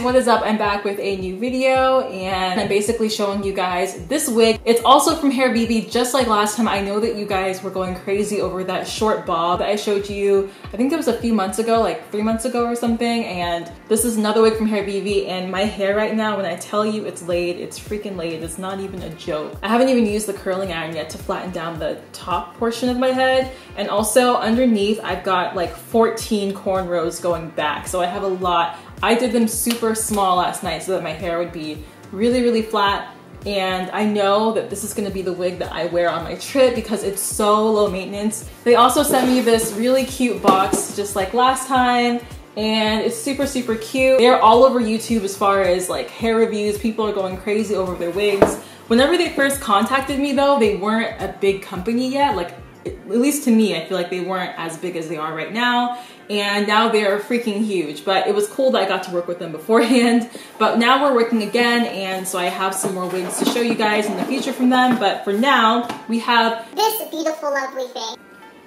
guys, what is up? I'm back with a new video and I'm basically showing you guys this wig. It's also from Hairvivi, just like last time. I know that you guys were going crazy over that short bob that I showed you. I think it was a few months ago, like 3 months ago or something. And this is another wig from Hairvivi, and my hair right now, when I tell you it's laid, it's freaking laid. It's not even a joke. I haven't even used the curling iron yet to flatten down the top portion of my head. And also underneath, I've got like 14 cornrows going back. So I have a lot. I did them super small last night so that my hair would be really, really flat. And I know that this is gonna be the wig that I wear on my trip because it's so low maintenance. They also sent me this really cute box just like last time, and it's super, super cute. They're all over YouTube as far as like hair reviews. People are going crazy over their wigs. Whenever they first contacted me though, they weren't a big company yet. Like, at least to me, I feel like they weren't as big as they are right now. And now they're freaking huge. But it was cool that I got to work with them beforehand. But now we're working again, and so I have some more wigs to show you guys in the future from them. But for now, we have this beautiful, lovely thing.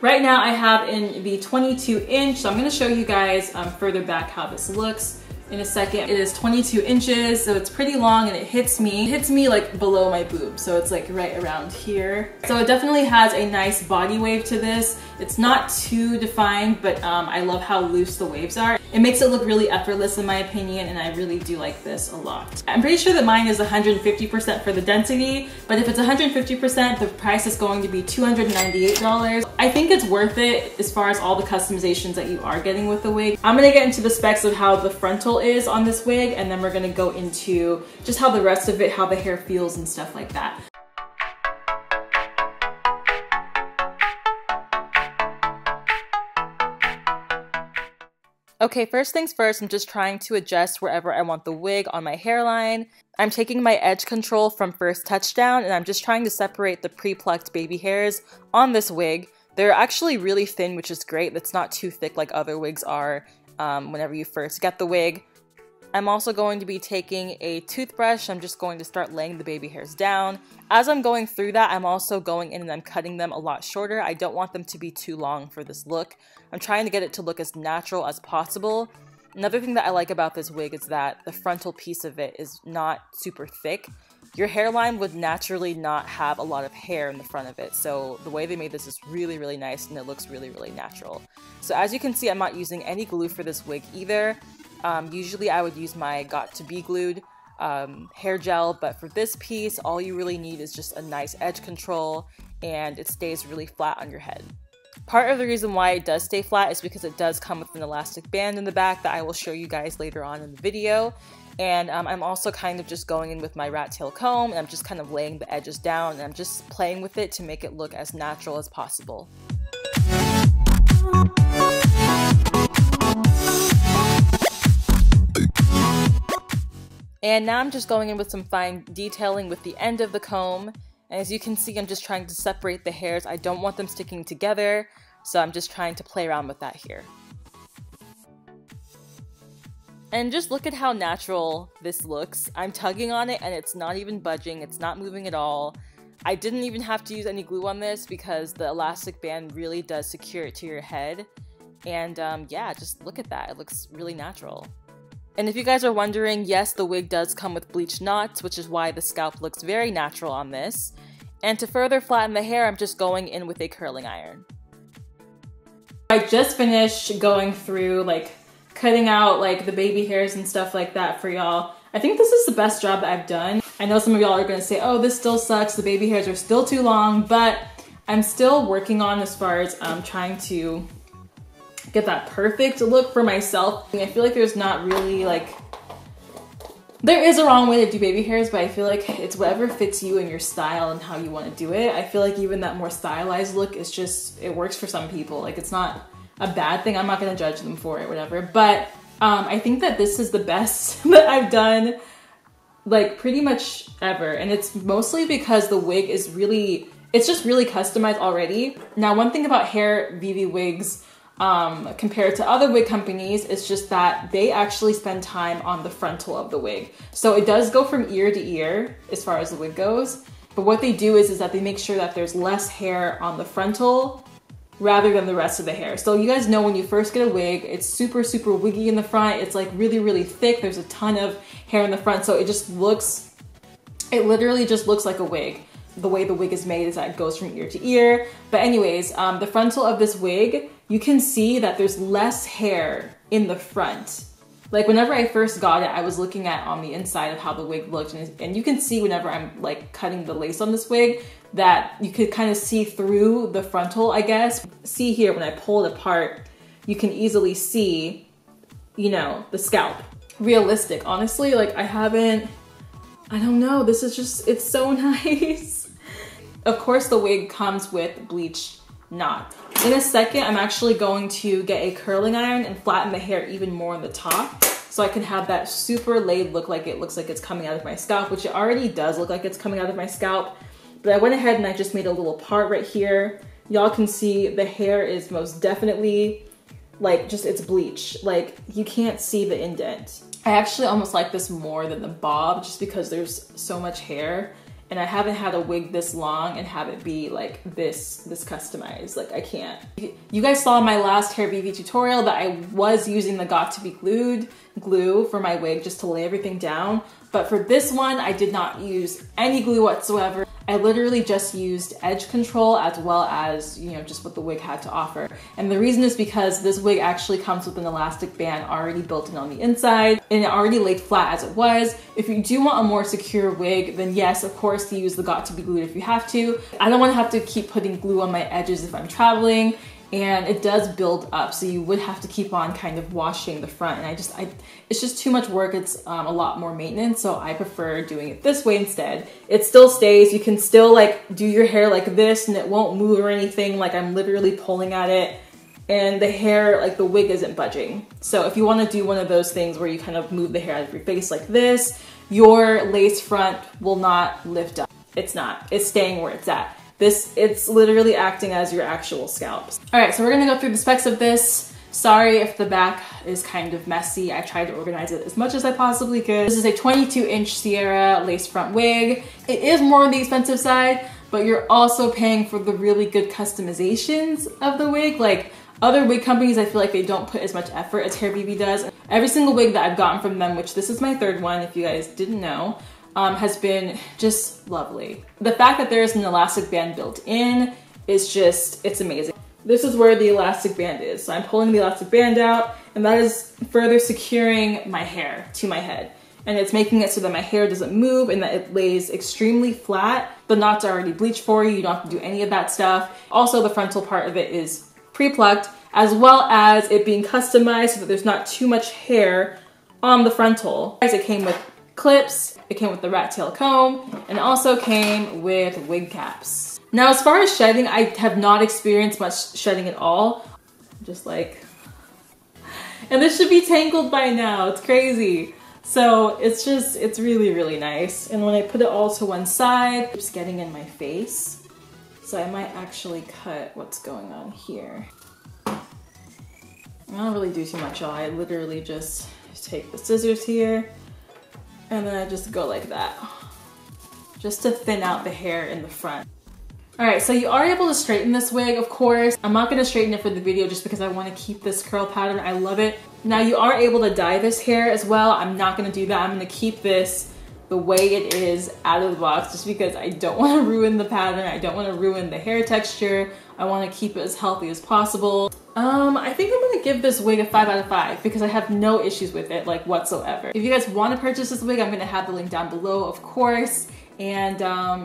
Right now I have in the 22 inch. So I'm gonna show you guys further back how this looks in a second. It is 22 inches, so it's pretty long, and it hits me like below my boob. So it's like right around here. So it definitely has a nice body wave to this. It's not too defined, but I love how loose the waves are. It makes it look really effortless in my opinion, and I really do like this a lot. I'm pretty sure that mine is 150% for the density, but if it's 150%, the price is going to be $298. I think it's worth it as far as all the customizations that you are getting with the wig. I'm gonna get into the specs of how the frontal is on this wig, and then we're gonna go into just how the rest of it, how the hair feels and stuff like that. Okay, first things first, I'm just trying to adjust wherever I want the wig on my hairline. I'm taking my edge control from first touchdown, and I'm just trying to separate the pre-plucked baby hairs on this wig. They're actually really thin, which is great. It's not too thick like other wigs are whenever you first get the wig. I'm also going to be taking a toothbrush. I'm just going to start laying the baby hairs down. As I'm going through that, I'm also going in and I'm cutting them a lot shorter. I don't want them to be too long for this look. I'm trying to get it to look as natural as possible. Another thing that I like about this wig is that the frontal piece of it is not super thick. Your hairline would naturally not have a lot of hair in the front of it. So the way they made this is really, really nice, and it looks really, really natural. So as you can see, I'm not using any glue for this wig either. Usually I would use my Got To Be Glued hair gel, but for this piece, all you really need is just a nice edge control, and it stays really flat on your head. Part of the reason why it does stay flat is because it does come with an elastic band in the back that I will show you guys later on in the video. And I'm also kind of just going in with my rat tail comb, and I'm just kind of laying the edges down, and I'm just playing with it to make it look as natural as possible. And now I'm just going in with some fine detailing with the end of the comb. And as you can see, I'm just trying to separate the hairs. I don't want them sticking together, so I'm just trying to play around with that here. And just look at how natural this looks. I'm tugging on it and it's not even budging. It's not moving at all. I didn't even have to use any glue on this because the elastic band really does secure it to your head. And yeah, just look at that. It looks really natural. And if you guys are wondering, yes, the wig does come with bleached knots, which is why the scalp looks very natural on this. And to further flatten the hair, I'm just going in with a curling iron. I just finished going through, like, cutting out, like, the baby hairs and stuff like that for y'all. I think this is the best job that I've done. I know some of y'all are gonna say, oh, this still sucks, the baby hairs are still too long, but I'm still working on as far as trying to get that perfect look for myself. I feel like there's not really like, there is a wrong way to do baby hairs, but I feel like it's whatever fits you and your style and how you want to do it. I feel like even that more stylized look is just, it works for some people. Like, it's not a bad thing. I'm not gonna judge them for it, whatever. But I think that this is the best that I've done, like, pretty much ever. And it's mostly because the wig is really, it's just really customized already. Now, one thing about Hairvivi wigs compared to other wig companies is just that they actually spend time on the frontal of the wig. So it does go from ear to ear as far as the wig goes. But what they do is that they make sure that there's less hair on the frontal rather than the rest of the hair. So you guys know when you first get a wig, it's super, super wiggy in the front. It's like really, really thick. There's a ton of hair in the front. So it just looks, it literally just looks like a wig. The way the wig is made is that it goes from ear to ear. But anyways, the frontal of this wig, you can see that there's less hair in the front. Like whenever I first got it, I was looking at on the inside of how the wig looked, and you can see whenever I'm like cutting the lace on this wig that you could kind of see through the frontal, I guess. See here, when I pull it apart, you can easily see, you know, the scalp. Realistic, honestly, like I don't know, this is just, it's so nice. Of course, the wig comes with bleach knot. In a second, I'm actually going to get a curling iron and flatten the hair even more on the top so I can have that super laid look, like it looks like it's coming out of my scalp, which it already does look like it's coming out of my scalp. But I went ahead and I just made a little part right here. Y'all can see the hair is most definitely like just, it's bleach. Like you can't see the indent. I actually almost like this more than the bob just because there's so much hair. And I haven't had a wig this long and have it be like this customized. Like I can't. You guys saw in my last Hairvivi tutorial that I was using the Got to Be Glued glue for my wig just to lay everything down. But for this one, I did not use any glue whatsoever. I literally just used edge control as well as, you know, just what the wig had to offer. And the reason is because this wig actually comes with an elastic band already built in on the inside, and it already laid flat as it was. If you do want a more secure wig, then yes, of course, you use the Got to Be Glued if you have to. I don't want to have to keep putting glue on my edges if I'm traveling, and it does build up, so you would have to keep on kind of washing the front, and it's just too much work. It's a lot more maintenance, so I prefer doing it this way instead. It still stays. You can still like do your hair like this and it won't move or anything. Like I'm literally pulling at it, and the hair, like the wig isn't budging. So if you want to do one of those things where you kind of move the hair out of your face like this, your lace front will not lift up. It's not. It's staying where it's at. It's literally acting as your actual scalp. All right, so we're gonna go through the specs of this. Sorry if the back is kind of messy. I tried to organize it as much as I possibly could. This is a 22-inch Sierra lace front wig. It is more on the expensive side, but you're also paying for the really good customizations of the wig. Like other wig companies, I feel like they don't put as much effort as Hairvivi does. Every single wig that I've gotten from them, which this is my third one if you guys didn't know, has been just lovely. The fact that there's an elastic band built in is just, it's amazing. This is where the elastic band is. So I'm pulling the elastic band out, and that is further securing my hair to my head. And it's making it so that my hair doesn't move and that it lays extremely flat. The knots are already bleached for you. You don't have to do any of that stuff. Also, the frontal part of it is pre-plucked, as well as it being customized so that there's not too much hair on the frontal. It came with clips, it came with the rat tail comb, and also came with wig caps. Now, as far as shedding, I have not experienced much shedding at all. Just like, and this should be tangled by now, it's crazy. So it's just, it's really, really nice. And when I put it all to one side, it's getting in my face. So I might actually cut what's going on here. I don't really do too much, y'all. I literally just take the scissors here, and then I just go like that, just to thin out the hair in the front. All right, so you are able to straighten this wig, of course. I'm not gonna straighten it for the video just because I wanna keep this curl pattern. I love it. Now you are able to dye this hair as well. I'm not gonna do that. I'm gonna keep this the way it is out of the box just because I don't wanna ruin the pattern. I don't wanna ruin the hair texture. I wanna keep it as healthy as possible. I think I'm gonna give this wig a 5 out of 5 because I have no issues with it, like whatsoever. If you guys wanna purchase this wig, I'm gonna have the link down below, of course. And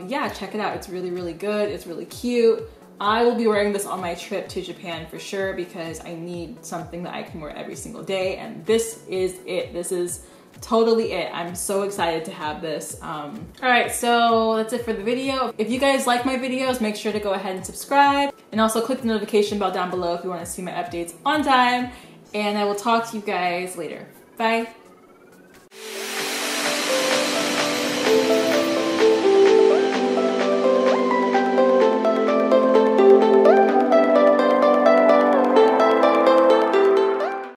yeah, check it out. It's really, really good. It's really cute. I will be wearing this on my trip to Japan for sure because I need something that I can wear every single day, and this is it. This is totally it. I'm so excited to have this. All right, so that's it for the video. If you guys like my videos, make sure to go ahead and subscribe, and also click the notification bell down below if you want to see my updates on time, and I will talk to you guys later. Bye.